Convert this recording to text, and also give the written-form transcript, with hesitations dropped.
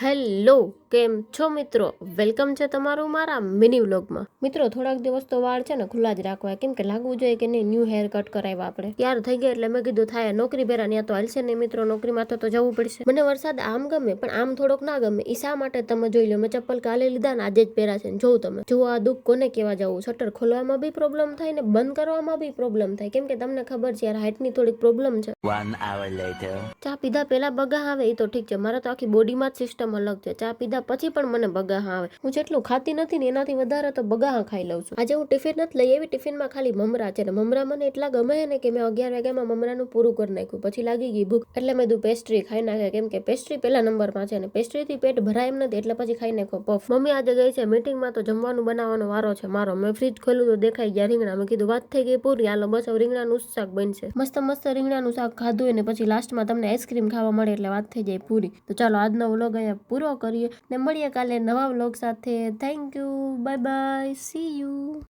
Hello, કેમ છો મિત્રો? વેલકમ છે તમારું મારા મિની વ્લોગમાં. મિત્રો થોડાક દિવસ તો વાળ છે ને ખુલ્લા જ રાખવા, કેમ કે લાગવું જોઈએ કે નહીં ન્યૂ હેર કટ કરાવ્યા આપણે. ત્યાર થઈ ગયા એટલે મેં કીધું થાય નોકરી બેરા ત્યાં તો હાલશે નહીં મિત્રો, નોકરીમાં તો જવું પડશે. મને વરસાદ આમ ગમે પણ આમ થોડોક ના ગમે. ઈ શા માટે તમે જોઈ લો, મેં ચપ્પલ કાલે લીધા ને આજે જ પહેર્યા છે. જોઉં તમે જો આ દુઃખ કોને કેવા જવું. શટર ખોલવામાં બી પ્રોબ્લેમ થાય ને બંધ કરવામાં બી પ્રોબ્લેમ થાય, કેમ કે તમને ખબર છે યાર હાઇટની થોડીક પ્રોબ્લેમ છે. 1 hour later. ચા પીધા પહેલા બગા આવે એ તો ઠીક છે, મારે તો આખી બોડીમાં જ સિસ્ટમ અલગ છે. ચા પીધા પછી પણ મને બગાહા આવે. હું જેટલું ખાતી નથી ને એનાથી વધારે તો બગાહા ખાઈ લઉં છું. આજે હું ટિફિન નથી લઈ એવી, ટિફિનમાં ખાલી મમરા છે ને મમરા મને એટલા ગમે ને કે મેં 11 વાગ્યામાં મમરાનું પૂરું કરી નાખ્યું. પછી લાગી ગઈ ભૂખ એટલે મેં દુ પેસ્ટ્રી ખાઈ નાખે, કેમ કે પેસ્ટ્રી પહેલા નંબરમાં છે ને પેસ્ટ્રીથી પેટ ભરાય એમ નથી એટલે પછી ખાઈ નાખો પફ. મમ્મી આજે ગઈ છે મીટિંગમાં તો જમવાનું બનાવવાનો વારો છે મારો. મેં ફ્રીજ ખોલ્યું તો દેખાઈ ગયા રીંગણા. મેં કીધું વાત થઈ ગઈ પૂરી, હાલો બસ હવે રીંગણાનું શાક બનશે. મસ્ત મસ્ત રીંગણાનું શાક ખાધું ને પછી લાસ્ટમાં તમને આઈસ્ક્રીમ ખાવા મળે એટલે વાત થઈ જાય પૂરી. તો ચાલો આજનો વ્લોગ અહીંયા પૂરો કરીએ ને મળીએ કાલે નવા વ્લોગ સાથે. Thank you, bye bye, C you.